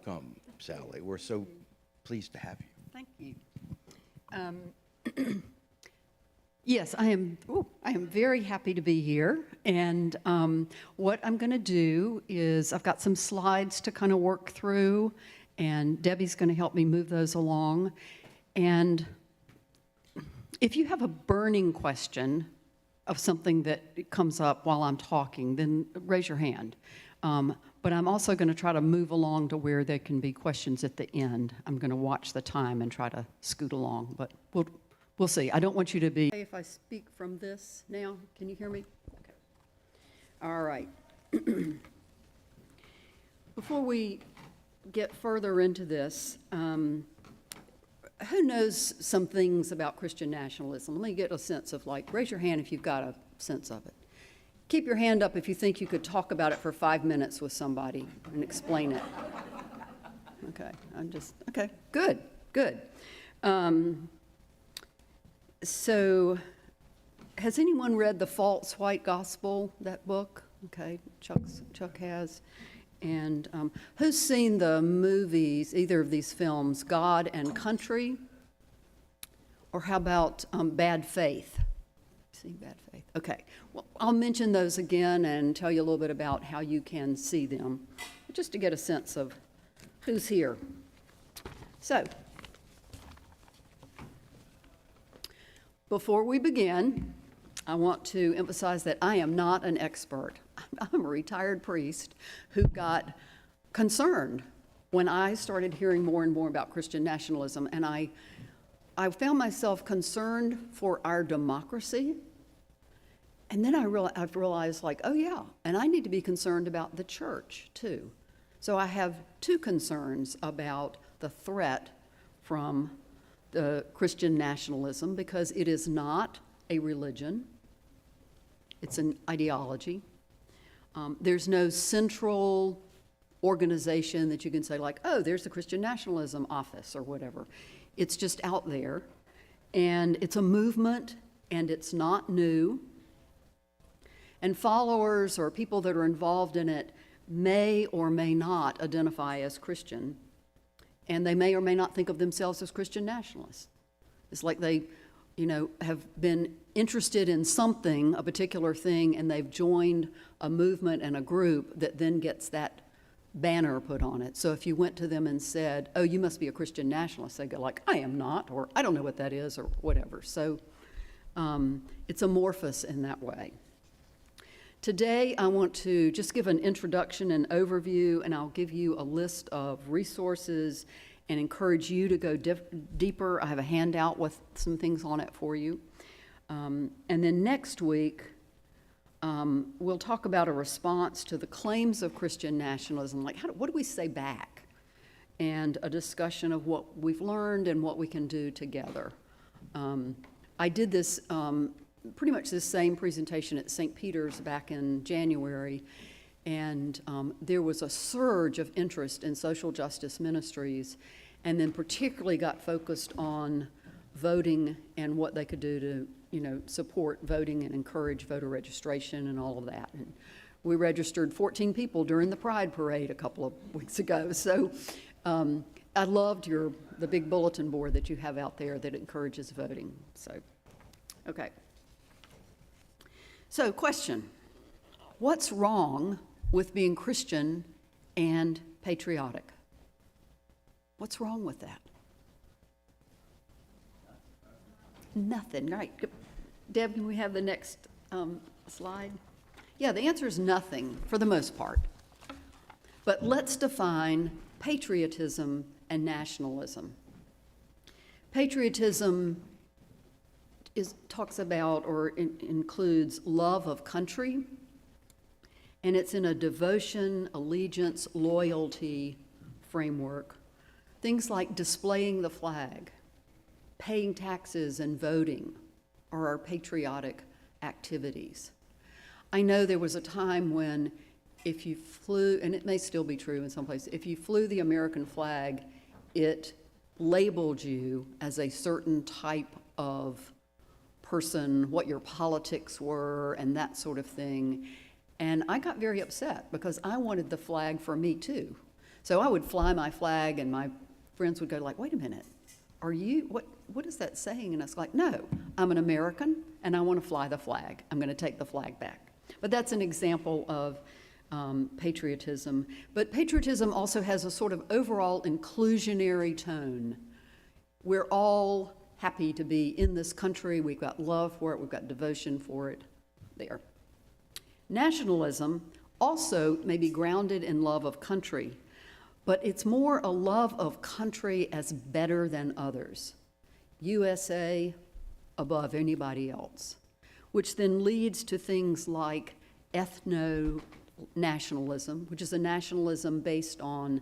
welcome, Sally. We're so pleased to have you. Thank you. Yes, I am very happy to be here. And what I'm going to do is I've got some slides to kind of work through, and Debbie's going to help me move those along. And if you have a burning question of something that comes up while I'm talking, then raise your hand. But I'm also going to try to move along to where there can be questions at the end. I'm going to watch the time and try to scoot along, but we'll see. I don't want you to be... If I speak from this now, can you hear me? Okay. All right. Before we get further into this, who knows some things about Christian nationalism? Let me get a sense of, like, raise your hand if you've got a sense of it. Keep your hand up if you think you could talk about it for 5 minutes with somebody and explain it. Okay, okay, good. So, has anyone read The False White Gospel, that book? Okay, Chuck has. And who's seen the movies, either of these films, God and Country? Or how about Bad Faith? See Bad Faith? Okay, well, I'll mention those again and tell you a little bit about how you can see them, just to get a sense of who's here. So, before we begin, I want to emphasize that I am not an expert. I'm a retired priest who got concerned when I started hearing more and more about Christian nationalism, and I found myself concerned for our democracy. And then I've realized, like, oh yeah, and I need to be concerned about the church too. So I have two concerns about the threat from the Christian nationalism, because it is not a religion, it's an ideology. There's no central organization that you can say, like, oh, there's the Christian nationalism office or whatever. It's just out there, and it's a movement, and it's not new. And followers or people that are involved in it may or may not identify as Christian, and they may or may not think of themselves as Christian nationalists. It's like they, have been interested in something, a particular thing, and they've joined a movement and a group that then gets that banner put on it. So if you went to them and said, oh, you must be a Christian nationalist, they'd go like, I am not, or I don't know what that is, or whatever. So it's amorphous in that way. Today, I want to just give an introduction and overview, and I'll give you a list of resources and encourage you to go deeper. I have a handout with some things on it for you. And then next week, we'll talk about a response to the claims of Christian nationalism, like what do we say back? And a discussion of what we've learned and what we can do together. I did this pretty much the same presentation at St. Peter's back in January, and there was a surge of interest in social justice ministries, and then particularly got focused on voting and what they could do to, support voting and encourage voter registration and all of that. And we registered 14 people during the Pride Parade a couple of weeks ago. So I loved the big bulletin board that you have out there that encourages voting. So, okay. So, question, what's wrong with being Christian and patriotic? What's wrong with that? Nothing, right. Deb, can we have the next slide? Yeah, the answer is nothing for the most part. But let's define patriotism and nationalism. Patriotism talks about or includes love of country, and it's in a devotion, allegiance, loyalty framework. Things like displaying the flag, paying taxes, and voting are our patriotic activities. I know there was a time when if you flew, and it may still be true in some places, if you flew the American flag, it labeled you as a certain type of person, what your politics were, and that sort of thing. And I got very upset because I wanted the flag for me too. So I would fly my flag, and my friends would go like, wait a minute, what is that saying? And I was like, no, I'm an American, and I want to fly the flag. I'm going to take the flag back. But that's an example of patriotism. But patriotism also has a sort of overall inclusionary tone. We're all happy to be in this country. We've got love for it. We've got devotion for it there. Nationalism also may be grounded in love of country, but it's more a love of country as better than others. USA above anybody else, which then leads to things like ethno-nationalism, which is a nationalism based on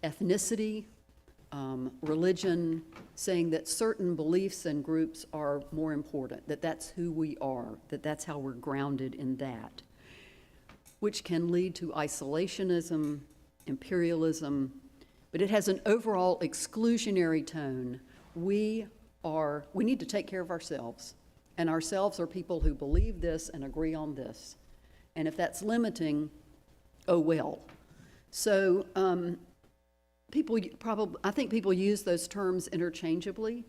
ethnicity, religion, saying that certain beliefs and groups are more important, that that's who we are, that that's how we're grounded in that, which can lead to isolationism, imperialism, but it has an overall exclusionary tone. We need to take care of ourselves, and ourselves are people who believe this and agree on this. And if that's limiting, oh well. So I think people use those terms interchangeably,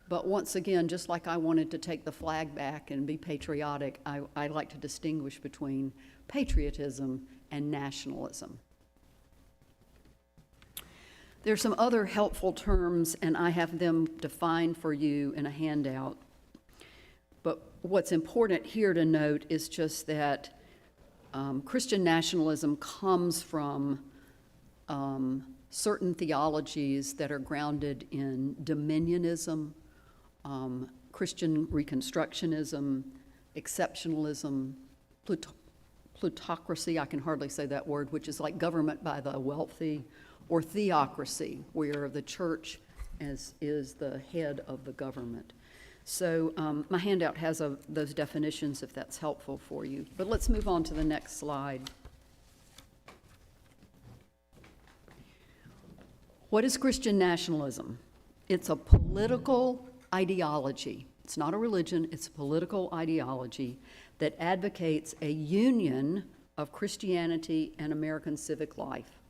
but once again, just like I wanted to take the flag back and be patriotic, I like to distinguish between patriotism and nationalism. There's some other helpful terms, and I have them defined for you in a handout. But what's important here to note is just that Christian nationalism comes from certain theologies that are grounded in dominionism, Christian reconstructionism, exceptionalism, plutocracy, I can hardly say that word, which is like government by the wealthy, or theocracy, where the church is the head of the government. So my handout has those definitions if that's helpful for you. But let's move on to the next slide. What is Christian nationalism? It's a political ideology. It's not a religion, it's a political ideology that advocates a union of Christianity and American civic life.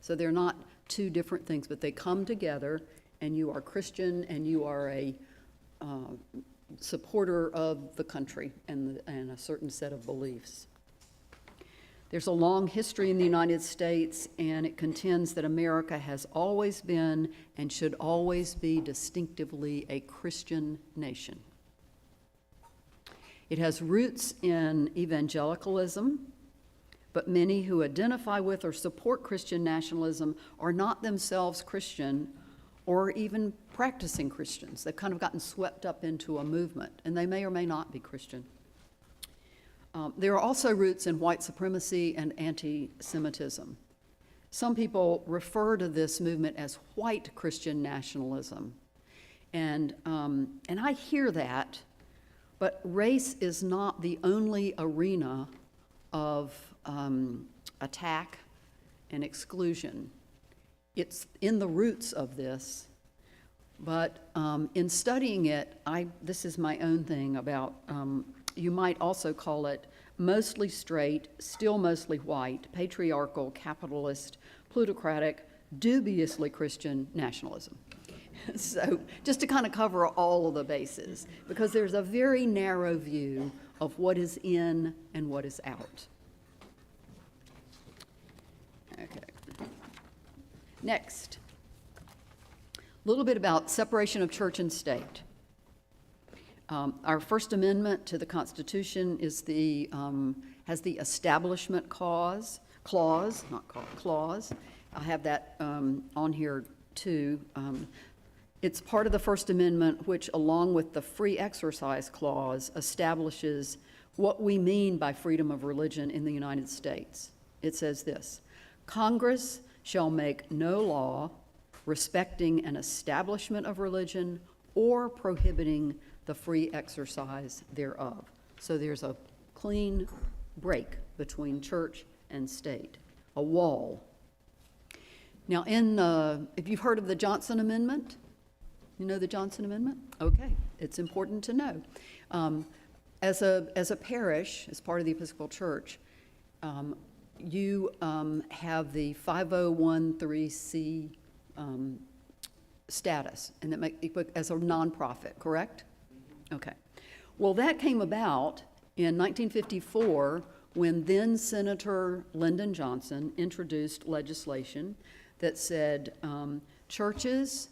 So they're not two different things, but they come together, and you are Christian and you are a supporter of the country and a certain set of beliefs. There's a long history in the United States, and it contends that America has always been and should always be distinctively a Christian nation. It has roots in evangelicalism, but many who identify with or support Christian nationalism are not themselves Christian or even practicing Christians. They've kind of gotten swept up into a movement, and they may or may not be Christian. There are also roots in white supremacy and anti-Semitism. Some people refer to this movement as white Christian nationalism, and I hear that, but race is not the only arena of attack and exclusion. It's in the roots of this, but in studying it, this is my own thing about, you might also call it mostly straight, still mostly white, patriarchal, capitalist, plutocratic, dubiously Christian nationalism. So just to kind of cover all of the bases, because there's a very narrow view of what is in and what is out. Okay. Next, a little bit about separation of church and state. Our First Amendment to the Constitution has the establishment clause. I have that on here too. It's part of the First Amendment, which, along with the Free Exercise Clause, establishes what we mean by freedom of religion in the United States. It says this: Congress shall make no law respecting an establishment of religion or prohibiting the free exercise thereof. So there's a clean break between church and state, a wall. Now, if you've heard of the Johnston Amendment, you know the Johnston Amendment? Okay, it's important to know. As a parish, as part of the Episcopal Church, you have the 5013C status, and that as a nonprofit, correct? Okay. Well, that came about in 1954 when then Senator Lyndon Johnson introduced legislation that said churches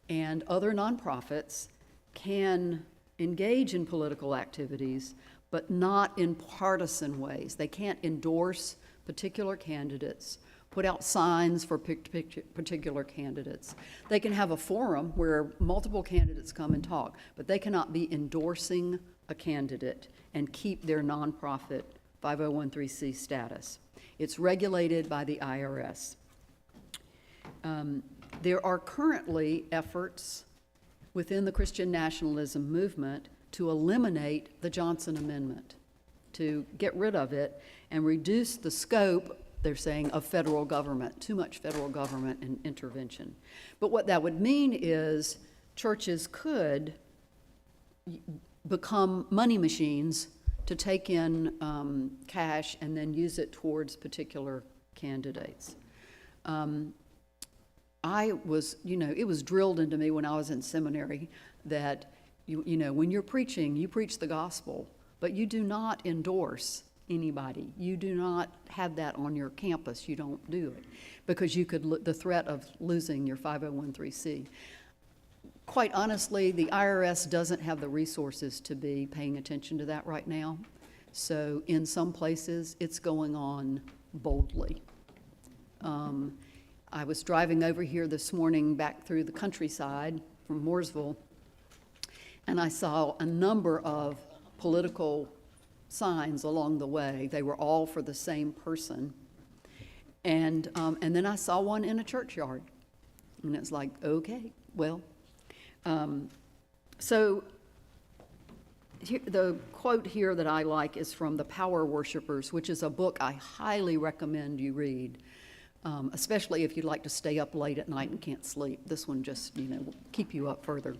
and other nonprofits can engage in political activities, but not in partisan ways. They can't endorse particular candidates, put out signs for particular candidates. They can have a forum where multiple candidates come and talk, but they cannot be endorsing a candidate and keep their nonprofit 5013C status. It's regulated by the IRS. There are currently efforts within the Christian nationalism movement to eliminate the Johnston Amendment, to get rid of it and reduce the scope, they're saying, of federal government, too much federal government and intervention. But what that would mean is churches could become money machines to take in cash and then use it towards particular candidates. It was drilled into me when I was in seminary that, when you're preaching, you preach the gospel, but you do not endorse anybody. You do not have that on your campus. You don't do it because you could, the threat of losing your 5013C. Quite honestly, the IRS doesn't have the resources to be paying attention to that right now. So in some places, it's going on boldly. I was driving over here this morning back through the countryside from Mooresville, and I saw a number of political signs along the way. They were all for the same person. And then I saw one in a churchyard. And it's like, okay, well. So the quote here that I like is from The Power Worshippers, which is a book I highly recommend you read, especially if you'd like to stay up late at night and can't sleep. This one just, will keep you up further.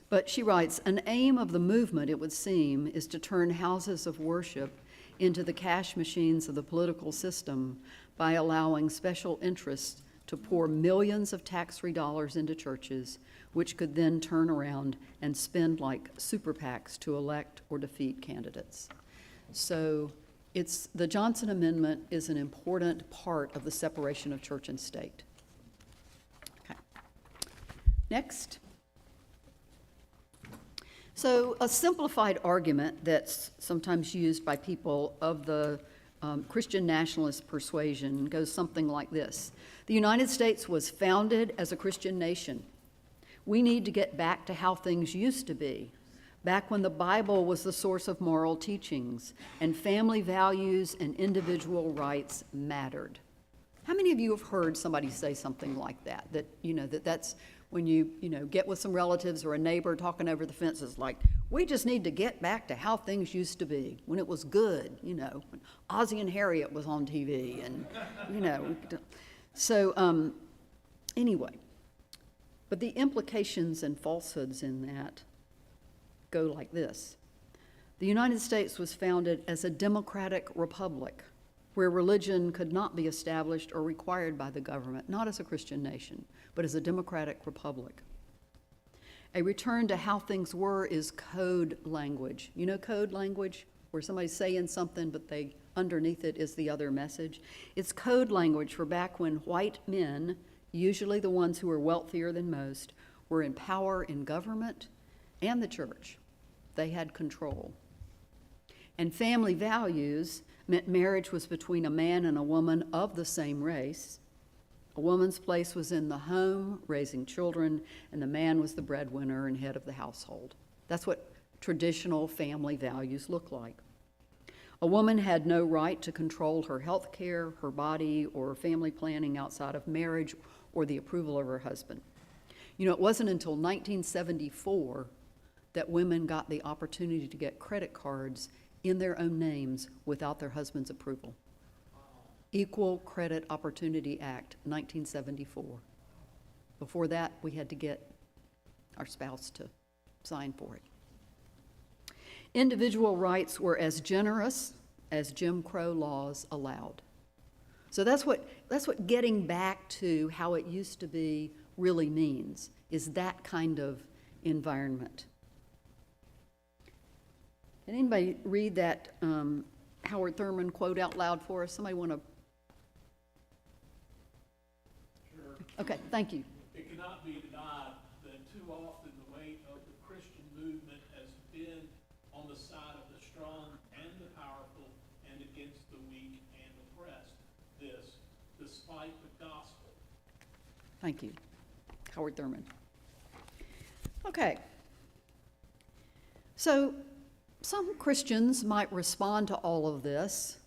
But she writes, an aim of the movement, it would seem, is to turn houses of worship into the cash machines of the political system by allowing special interests to pour millions of tax-free dollars into churches, which could then turn around and spend like super PACs to elect or defeat candidates. So the Johnston Amendment is an important part of the separation of church and state. Okay. Next. So a simplified argument that's sometimes used by people of the Christian nationalist persuasion goes something like this. The United States was founded as a Christian nation. We need to get back to how things used to be, back when the Bible was the source of moral teachings and family values and individual rights mattered. How many of you have heard somebody say something like that? That's when you get with some relatives or a neighbor talking over the fence, is like, we just need to get back to how things used to be, when it was good, when Ozzie and Harriet was on TV, and, So, anyway, but the implications and falsehoods in that go like this. The United States was founded as a democratic republic where religion could not be established or required by the government, not as a Christian nation, but as a democratic republic. A return to how things were is code language. You know code language? Where somebody's saying something, but underneath it is the other message. It's code language for back when white men, usually the ones who were wealthier than most, were in power in government and the church. They had control. And family values meant marriage was between a man and a woman of the same race. A woman's place was in the home, raising children, and the man was the breadwinner and head of the household. That's what traditional family values look like. A woman had no right to control her health care, her body, or family planning outside of marriage or the approval of her husband. It wasn't until 1974 that women got the opportunity to get credit cards in their own names without their husband's approval. Equal Credit Opportunity Act, 1974. Before that, we had to get our spouse to sign for it. Individual rights were as generous as Jim Crow laws allowed. So that's what getting back to how it used to be really means, is that kind of environment. Can anybody read that Howard Thurman quote out loud for us? Somebody want to? Sure. Okay, thank you. It cannot be denied that too often the weight of the Christian movement has been on the side of the strong and the powerful and against the weak and oppressed. This, despite the gospel. Thank you, Howard Thurman. Okay. So some Christians might respond to all of this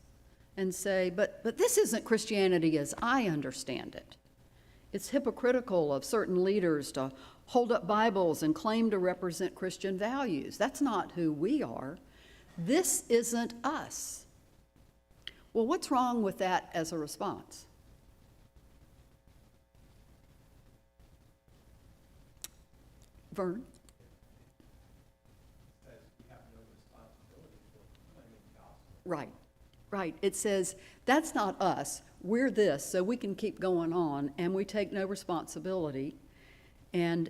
and say, but this isn't Christianity as I understand it. It's hypocritical of certain leaders to hold up Bibles and claim to represent Christian values. That's not who we are. This isn't us. Well, what's wrong with that as a response? Vern? Right, right. It says, that's not us. We're this, so we can keep going on, and we take no responsibility. And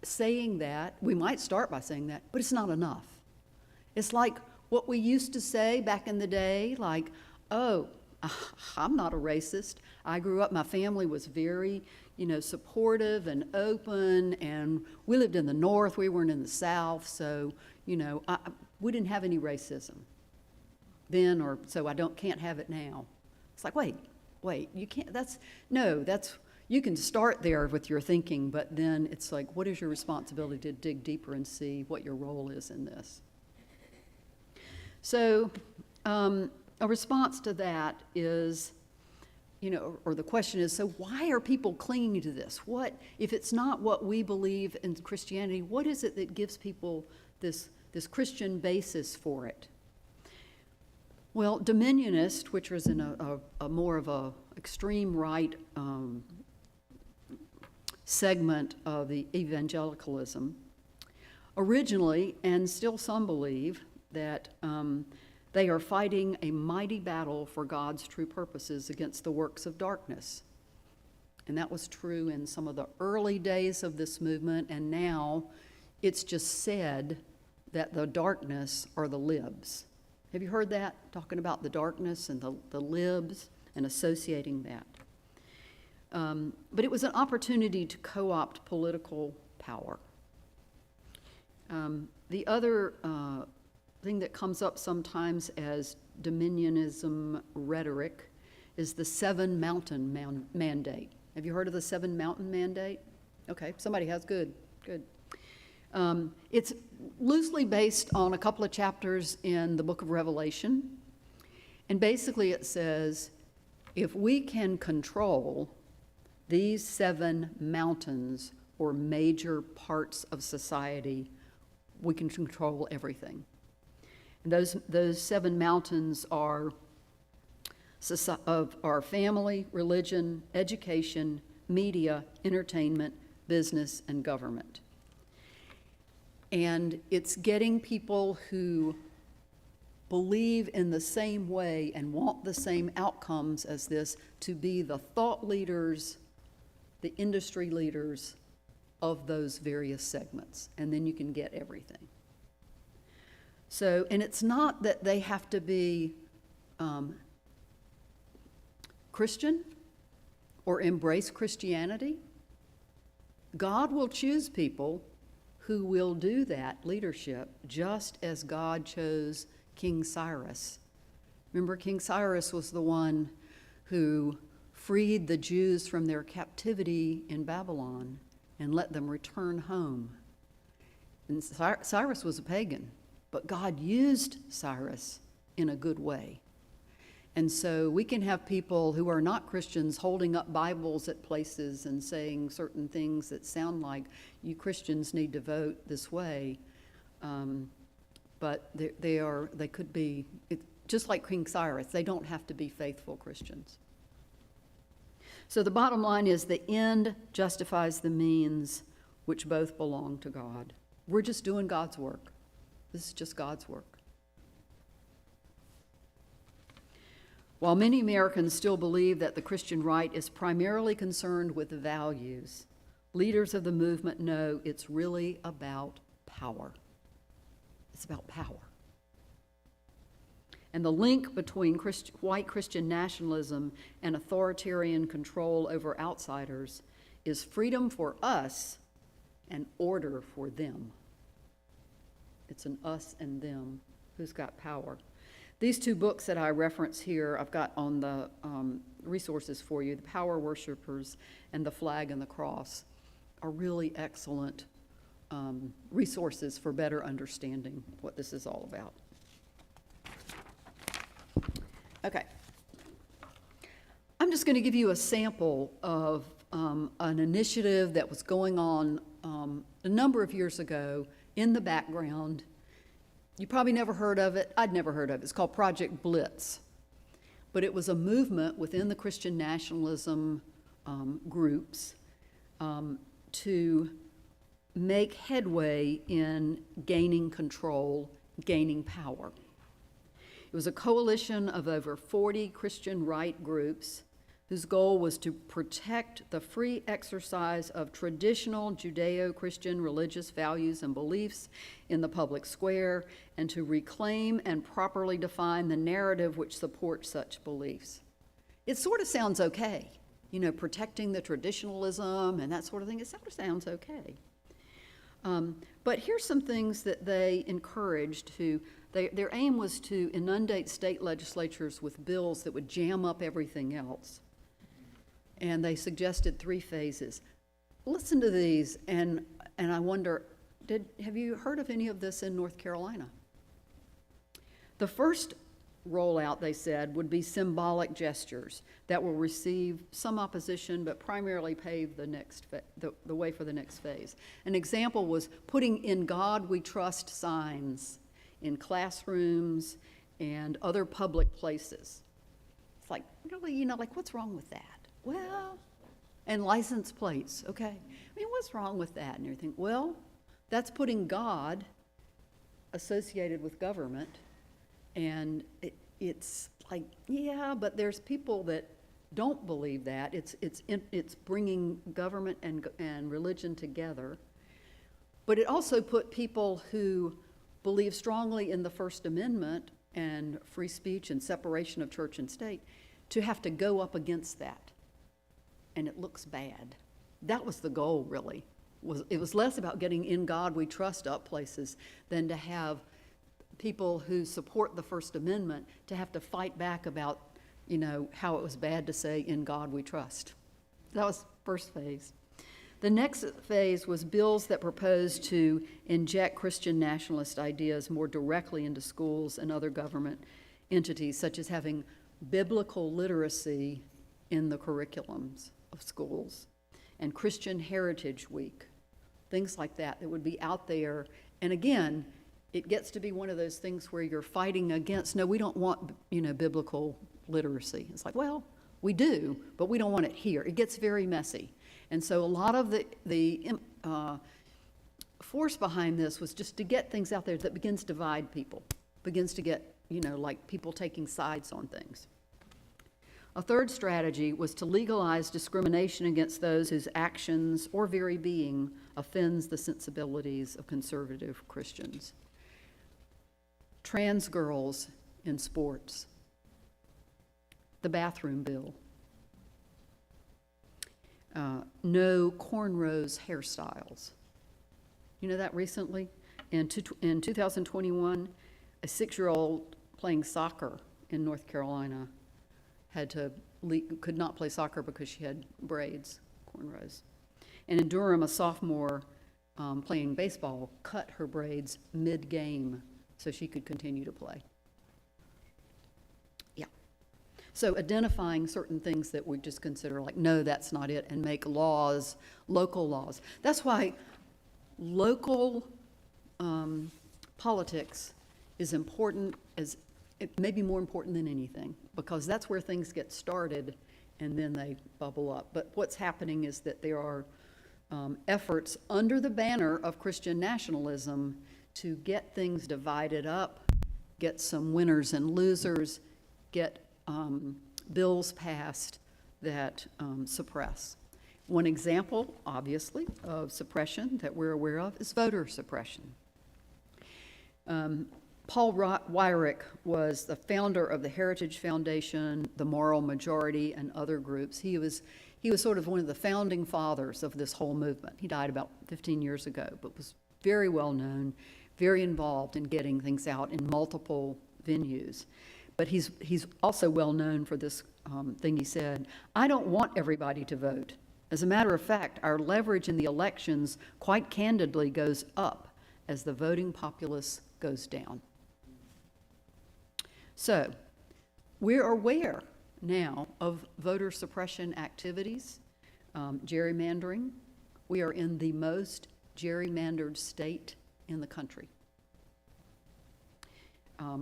saying that, we might start by saying that, but it's not enough. It's like what we used to say back in the day, like, oh, I'm not a racist. I grew up, my family was very, supportive and open, and we lived in the North, we weren't in the South, so, we didn't have any racism then, or so can't have it now. It's like, wait, you can't, you can start there with your thinking, but then it's like, what is your responsibility to dig deeper and see what your role is in this? So a response to that is, or the question is, so why are people clinging to this? What, if it's not what we believe in Christianity, what is it that gives people this Christian basis for it? Well, dominionist, which was in a more of a extreme right segment of the evangelicalism, originally, and still some believe, that they are fighting a mighty battle for God's true purposes against the works of darkness. And that was true in some of the early days of this movement, and now it's just said that the darkness are the libs. Have you heard that? Talking about the darkness and the libs and associating that. But it was an opportunity to co-opt political power. The other thing that comes up sometimes as dominionism rhetoric is the 7 Mountain Mandate. Have you heard of the 7 Mountain Mandate? Okay, somebody has. Good. It's loosely based on a couple of chapters in the book of Revelation. And basically it says, if we can control these 7 mountains or major parts of society, we can control everything. And those 7 mountains are of our family, religion, education, media, entertainment, business, and government. And it's getting people who believe in the same way and want the same outcomes as this to be the thought leaders, the industry leaders of those various segments. And then you can get everything. So, and it's not that they have to be Christian or embrace Christianity. God will choose people who will do that leadership, just as God chose King Cyrus. Remember, King Cyrus was the one who freed the Jews from their captivity in Babylon and let them return home. And Cyrus was a pagan, but God used Cyrus in a good way. And so we can have people who are not Christians holding up Bibles at places and saying certain things that sound like you Christians need to vote this way. But they could be, just like King Cyrus, they don't have to be faithful Christians. So the bottom line is the end justifies the means, which both belong to God. We're just doing God's work. This is just God's work. While many Americans still believe that the Christian right is primarily concerned with values, leaders of the movement know it's really about power. It's about power. And the link between white Christian nationalism and authoritarian control over outsiders is freedom for us and order for them. It's an us and them who's got power. These two books that I reference here, I've got on the resources for you, The Power Worshippers and The Flag and the Cross, are really excellent resources for better understanding what this is all about. Okay. I'm just going to give you a sample of an initiative that was going on a number of years ago in the background. You probably never heard of it. I'd never heard of it. It's called Project Blitz. But it was a movement within the Christian nationalism groups to make headway in gaining control, gaining power. It was a coalition of over 40 Christian right groups whose goal was to protect the free exercise of traditional Judeo-Christian religious values and beliefs in the public square and to reclaim and properly define the narrative which supports such beliefs. It sort of sounds okay, you know, protecting the traditionalism and that sort of thing. It sort of sounds okay. But here's some things that they encouraged to. Their aim was to inundate state legislatures with bills that would jam up everything else. And they suggested 3 phases. Listen to these, and I wonder, have you heard of any of this in North Carolina? The first rollout, they said, would be symbolic gestures that will receive some opposition, but primarily pave the way for the next phase. An example was putting "In God We Trust" signs in classrooms and other public places. It's like, really, you know, like, what's wrong with that? Well, and license plates, okay. I mean, what's wrong with that and everything? Well, that's putting God associated with government, and it's like, yeah, but there's people that don't believe that. It's bringing government and religion together. But it also put people who believe strongly in the First Amendment and free speech and separation of church and state to have to go up against that. And it looks bad. That was the goal, really. It was less about getting "In God We Trust" up places than to have people who support the First Amendment to have to fight back about, you know, how it was bad to say "In God We Trust." That was first phase. The next phase was bills that proposed to inject Christian nationalist ideas more directly into schools and other government entities, such as having biblical literacy in the curriculums of schools and Christian Heritage Week, things like that that would be out there. And again, it gets to be one of those things where you're fighting against, no, we don't want, you know, biblical literacy. It's like, well, we do, but we don't want it here. It gets very messy. And so a lot of the force behind this was just to get things out there that begins to divide people, begins to get, you know, like people taking sides on things. A third strategy was to legalize discrimination against those whose actions or very being offends the sensibilities of conservative Christians. Trans girls in sports. The bathroom bill. No cornrows hairstyles. You know that recently? In 2021, a 6-year-old playing soccer in North Carolina could not play soccer because she had braids, cornrows. And in Durham, a sophomore playing baseball cut her braids mid-game so she could continue to play. Yeah. So identifying certain things that we just consider like, no, that's not it, and make laws, local laws. That's why local politics is important, as it may be more important than anything, because that's where things get started and then they bubble up. But what's happening is that there are efforts under the banner of Christian nationalism to get things divided up, get some winners and losers, get bills passed that suppress. One example, obviously, of suppression that we're aware of is voter suppression. Paul Weyrich was the founder of the Heritage Foundation, the Moral Majority, and other groups. He was sort of one of the founding fathers of this whole movement. He died about 15 years ago, but was very well known, very involved in getting things out in multiple venues. But he's also well known for this thing he said: "I don't want everybody to vote. As a matter of fact, our leverage in the elections quite candidly goes up as the voting populace goes down." So, we're aware now of voter suppression activities, gerrymandering. We are in the most gerrymandered state in the country.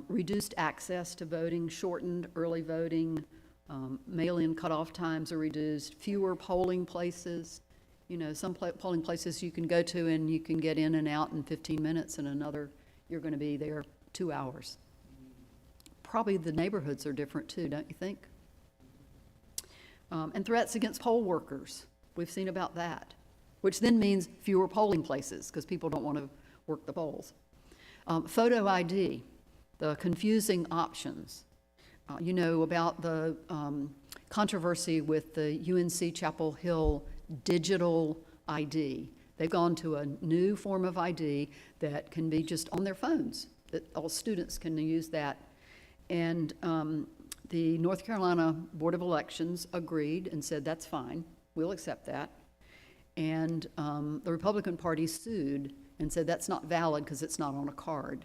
Reduced access to voting, shortened early voting, mail-in cutoff times are reduced, fewer polling places. You know, some polling places you can go to and you can get in and out in 15 minutes, and another you're going to be there 2 hours. Probably the neighborhoods are different too, don't you think? And threats against poll workers. We've seen about that, which then means fewer polling places because people don't want to work the polls. Photo ID, the confusing options. You know about the controversy with the UNC Chapel Hill digital ID. They've gone to a new form of ID that can be just on their phones, that all students can use that. And the North Carolina Board of Elections agreed and said, that's fine, we'll accept that. And the Republican Party sued and said that's not valid because it's not on a card.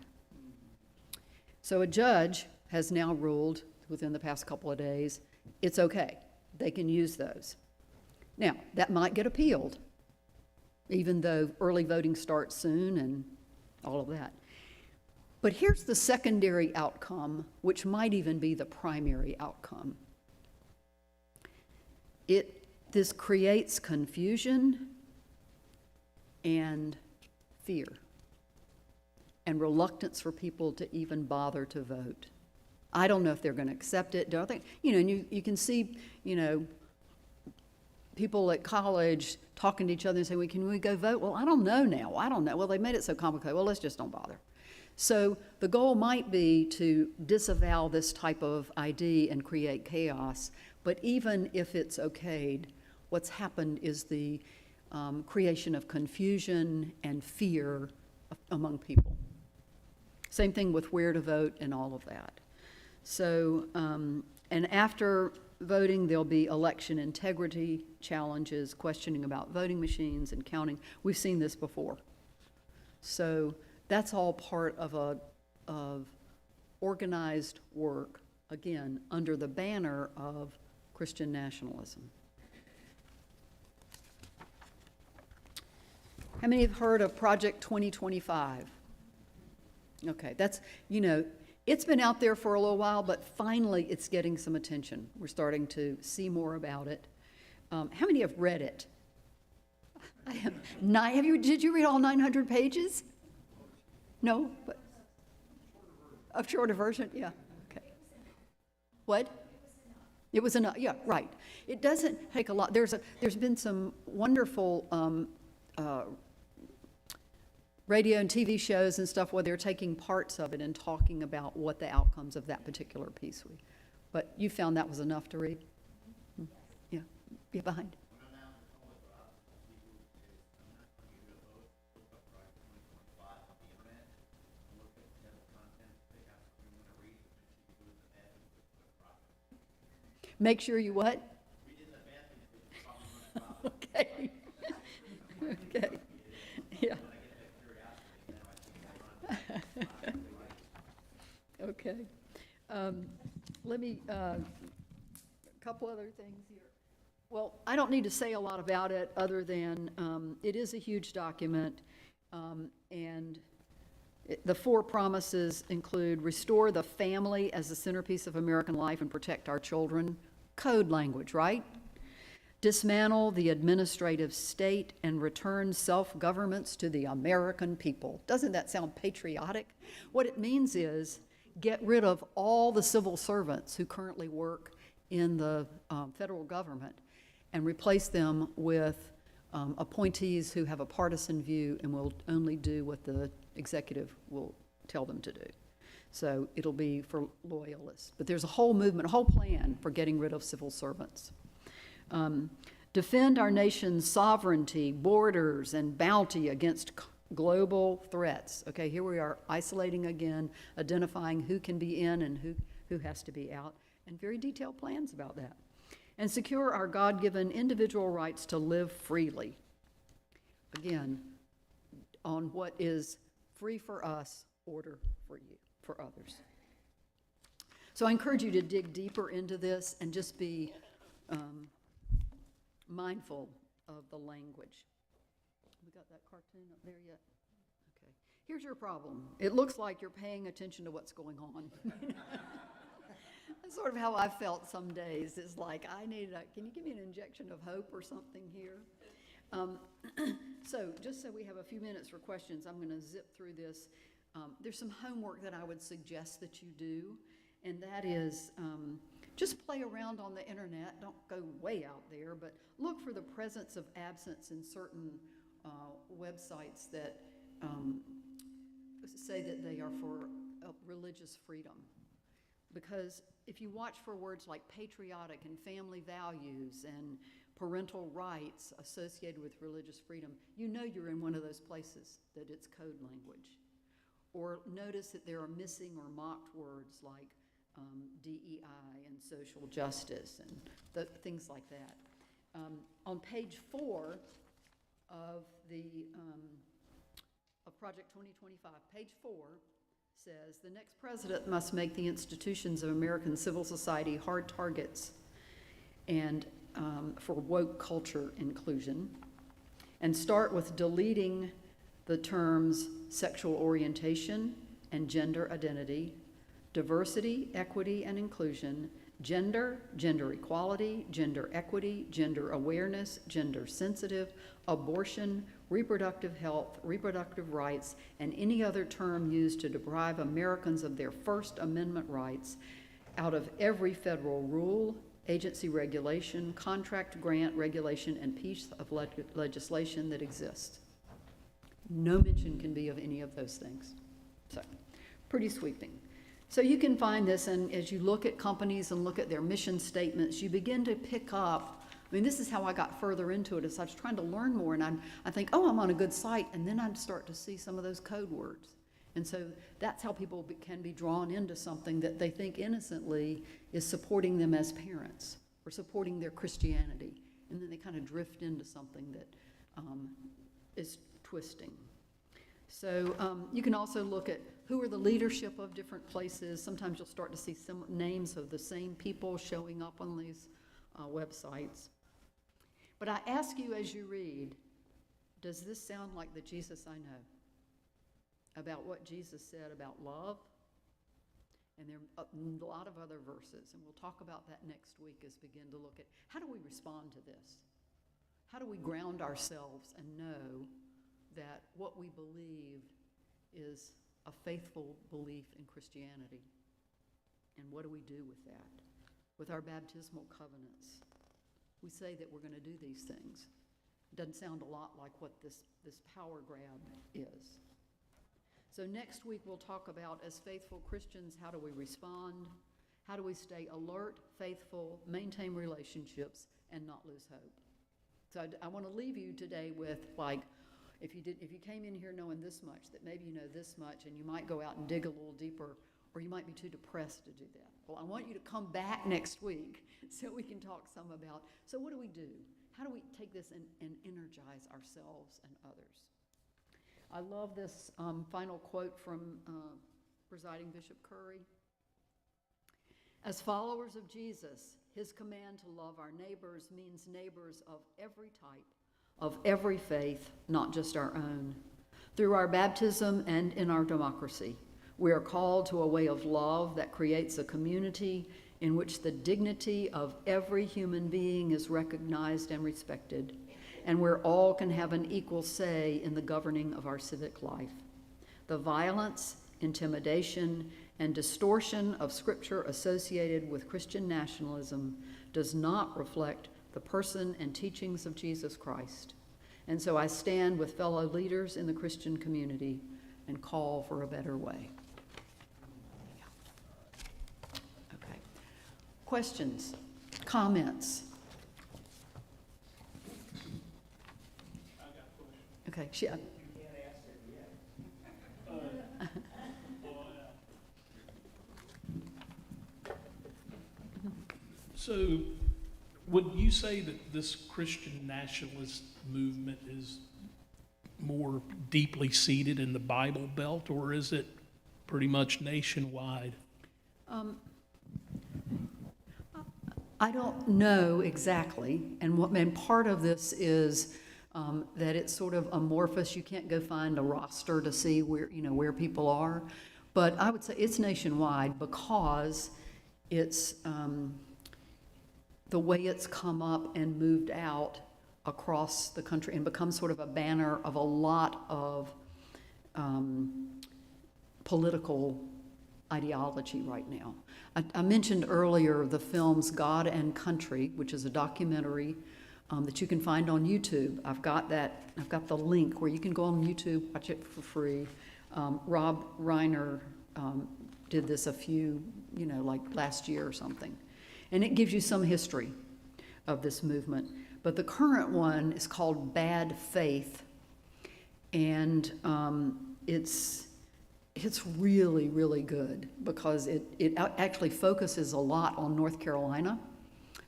So a judge has now ruled within the past couple of days, it's okay, they can use those. Now, that might get appealed, even though early voting starts soon and all of that. But here's the secondary outcome, which might even be the primary outcome. This creates confusion and fear and reluctance for people to even bother to vote. I don't know if they're going to accept it. Don't think, you know, and you can see, you know, people at college talking to each other and saying, well, can we go vote? Well, I don't know now. I don't know. Well, they made it so complicated. Well, let's just don't bother. So the goal might be to disavow this type of ID and create chaos. But even if it's okayed, what's happened is the creation of confusion and fear among people. Same thing with where to vote and all of that. So, and after voting, there'll be election integrity challenges, questioning about voting machines and counting. We've seen this before. So that's all part of organized work, again, under the banner of Christian nationalism. How many have heard of Project 2025? Okay, that's, you know, it's been out there for a little while, but finally it's getting some attention. We're starting to see more about it. How many have read it? Did you read all 900 pages? No? But, a shorter version? Yeah, okay. What? It was enough, yeah, right. It doesn't take a lot. There's been some wonderful radio and TV shows and stuff where they're taking parts of it and talking about what the outcomes of that particular piece were. But you found that was enough to read? Yeah, be behind. Make sure you what? Okay. Okay. Yeah. Okay. Let me, a couple other things here. Well, I don't need to say a lot about it other than it is a huge document, and the 4 promises include restore the family as the centerpiece of American life and protect our children. Code language, right? Dismantle the administrative state and return self-governments to the American people. Doesn't that sound patriotic? What it means is get rid of all the civil servants who currently work in the federal government and replace them with appointees who have a partisan view and will only do what the executive will tell them to do. So it'll be for loyalists. But there's a whole movement, a whole plan for getting rid of civil servants. Defend our nation's sovereignty, borders, and bounty against global threats. Okay, here we are isolating again, identifying who can be in and who has to be out, and very detailed plans about that. And secure our God-given individual rights to live freely. Again, on what is free for us, order for you, for others. So I encourage you to dig deeper into this and just be mindful of the language. We got that cartoon up there yet? Okay. Here's your problem. It looks like you're paying attention to what's going on. That's sort of how I felt some days. It's like, can you give me an injection of hope or something here? So just so we have a few minutes for questions, I'm going to zip through this. There's some homework that I would suggest that you do, and that is just play around on the internet. Don't go way out there, but look for the presence of absence in certain websites that say that they are for religious freedom. Because if you watch for words like patriotic and family values and parental rights associated with religious freedom, you know you're in one of those places that it's code language. Or notice that there are missing or mocked words like DEI and social justice and things like that. On page 4 of of Project 2025, page 4 says, the next president must make the institutions of American civil society hard targets and for woke culture inclusion, and start with deleting the terms sexual orientation and gender identity, diversity, equity, and inclusion, gender, gender equality, gender equity, gender awareness, gender sensitive, abortion, reproductive health, reproductive rights, and any other term used to deprive Americans of their First Amendment rights out of every federal rule, agency regulation, contract grant regulation, and piece of legislation that exists. No mention can be of any of those things. So, pretty sweeping. So you can find this, and as you look at companies and look at their mission statements, you begin to pick up. I mean, this is how I got further into it, as I was trying to learn more, and I think, oh, I'm on a good site, and then I'd start to see some of those code words. And so that's how people can be drawn into something that they think innocently is supporting them as parents or supporting their Christianity. And then they kind of drift into something that is twisting. So you can also look at who are the leadership of different places. Sometimes you'll start to see some names of the same people showing up on these websites. But I ask you as you read, does this sound like the Jesus I know? About what Jesus said about love? And there are a lot of other verses, and we'll talk about that next week as we begin to look at how do we respond to this? How do we ground ourselves and know that what we believe is a faithful belief in Christianity? And what do we do with that? With our baptismal covenants, we say that we're going to do these things. It doesn't sound a lot like what this power grab is. So next week we'll talk about, as faithful Christians, how do we respond? How do we stay alert, faithful, maintain relationships, and not lose hope? So I want to leave you today with, like, if you came in here knowing this much, that maybe you know this much, and you might go out and dig a little deeper, or you might be too depressed to do that. Well, I want you to come back next week so we can talk some about, so what do we do? How do we take this and energize ourselves and others? I love this final quote from Presiding Bishop Curry. As followers of Jesus, his command to love our neighbors means neighbors of every type, of every faith, not just our own. Through our baptism and in our democracy, we are called to a way of love that creates a community in which the dignity of every human being is recognized and respected, and where all can have an equal say in the governing of our civic life. The violence, intimidation, and distortion of Scripture associated with Christian nationalism does not reflect the person and teachings of Jesus Christ. And so I stand with fellow leaders in the Christian community and call for a better way. Okay. Questions? Comments? Okay. So, would you say that this Christian nationalist movement is more deeply seated in the Bible Belt, or is it pretty much nationwide? I don't know exactly, and part of this is that it's sort of amorphous. You can't go find a roster to see where people are, but I would say it's nationwide because it's the way it's come up and moved out across the country and become sort of a banner of a lot of political ideology right now. I mentioned earlier the films God and Country, which is a documentary that you can find on YouTube. I've got the link where you can go on YouTube, watch it for free. Rob Reiner did this a few, like last year or something. And it gives you some history of this movement. But the current one is called Bad Faith. And it's really, really good because it actually focuses a lot on North Carolina.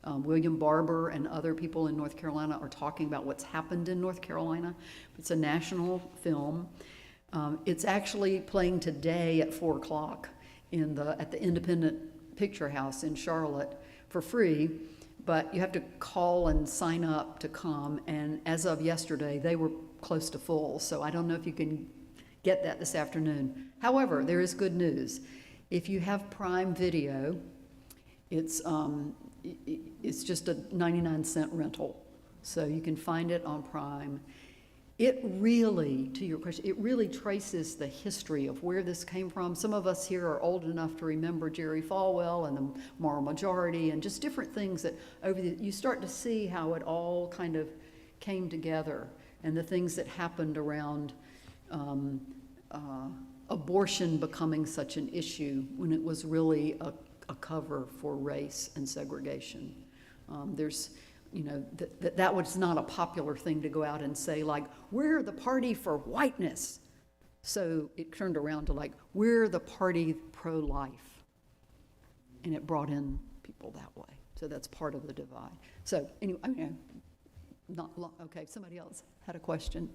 William Barber and other people in North Carolina are talking about what's happened in North Carolina. It's a national film. It's actually playing today at 4 o'clock at the Independent Picture House in Charlotte for free, but you have to call and sign up to come, and as of yesterday, they were close to full, so I don't know if you can get that this afternoon. However, there is good news. If you have Prime Video, it's just a 99-cent rental, so you can find it on Prime. It really, to your question, it really traces the history of where this came from. Some of us here are old enough to remember Jerry Falwell and the moral majority and just different things that you start to see how it all kind of came together and the things that happened around abortion becoming such an issue when it was really a cover for race and segregation. That was not a popular thing to go out and say, like, we're the party for whiteness. So it turned around to, like, we're the party pro-life. And it brought in people that way. So that's part of the divide. So anyway, okay, somebody else had a question.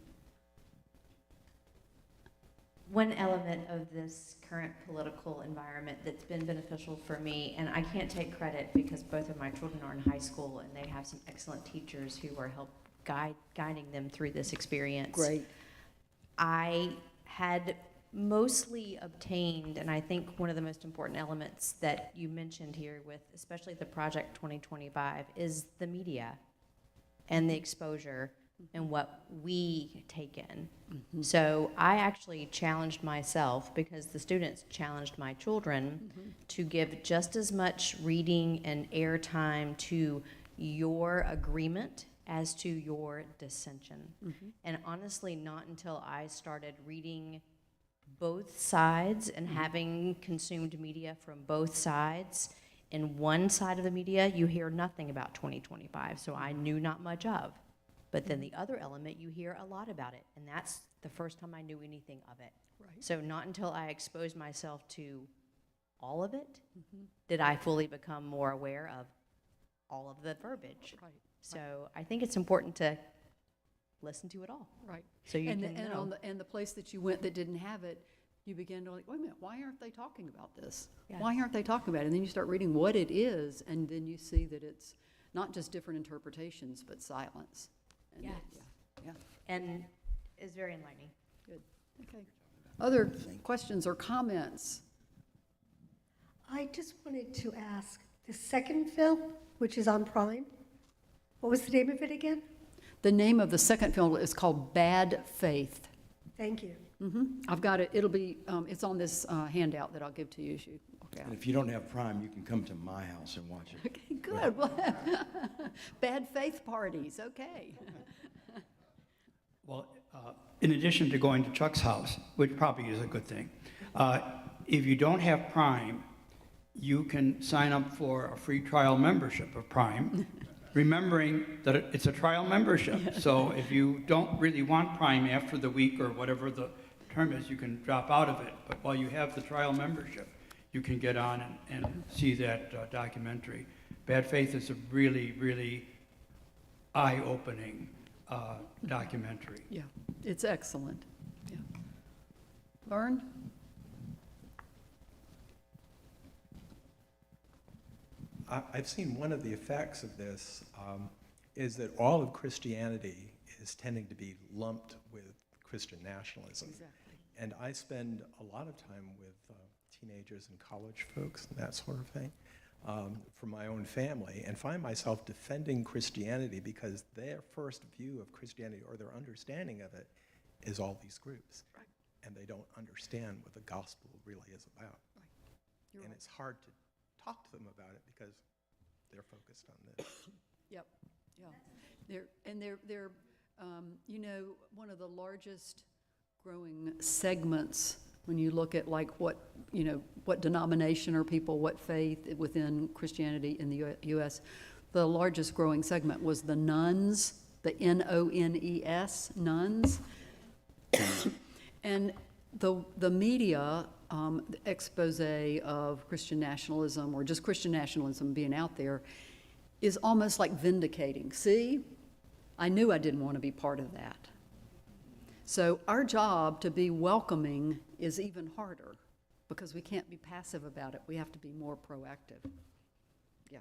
One element of this current political environment that's been beneficial for me, and I can't take credit because both of my children are in high school and they have some excellent teachers who are guiding them through this experience. Great. I had mostly obtained, and I think one of the most important elements that you mentioned here with especially the Project 2025 is the media and the exposure and what we take in. Mm-hmm. So I actually challenged myself, because the students challenged my children, to give just as much reading and airtime to your agreement as to your dissension. Mm-hmm. And honestly, not until I started reading both sides and having consumed media from both sides, in one side of the media, you hear nothing about 2025, so I knew not much of. But then the other element, you hear a lot about it, and that's the first time I knew anything of it. Right. So not until I exposed myself to all of it did I fully become more aware of all of the verbiage. Right. So I think it's important to listen to it all. Right. So you can know. And the place that you went that didn't have it, you begin to like, wait a minute, why aren't they talking about this? Yes. Why aren't they talking about it? And then you start reading what it is, and then you see that it's not just different interpretations, but silence. And yes. Yeah. And it's very enlightening. Good. Okay. Other questions or comments? I just wanted to ask, the second film, which is on Prime, what was the name of it again? The name of the second film is called Bad Faith. Thank you. I've got it, it'll be, it's on this handout that I'll give to you as you walk out. And if you don't have Prime, you can come to my house and watch it. Okay, good. Well, bad faith parties, okay. Well, in addition to going to Chuck's house, which probably is a good thing, if you don't have Prime, you can sign up for a free trial membership of Prime, remembering that it's a trial membership. So if you don't really want Prime after the week or whatever the term is, you can drop out of it. But while you have the trial membership, you can get on and see that documentary. Bad Faith is a really, really eye-opening documentary. Yeah, it's excellent. Yeah. Vern? I've seen one of the effects of this is that all of Christianity is tending to be lumped with Christian nationalism. Exactly. And I spend a lot of time with teenagers and college folks and that sort of thing from my own family, and find myself defending Christianity because their first view of Christianity or their understanding of it is all these groups. Right. And they don't understand what the gospel really is about. Right. You're And right. it's hard to talk to them about it because they're focused on this. Yep, yeah. They're you know, one of the largest growing segments when you look at like what, you know, what denomination or people, what faith within Christianity in the U.S., the largest growing segment was the nuns, the N-O-N-E-S, nuns. And the media expose of Christian nationalism, or just Christian nationalism being out there, is almost like vindicating. See, I knew I didn't want to be part of that. So our job to be welcoming is even harder because we can't be passive about it. We have to be more proactive. Yeah.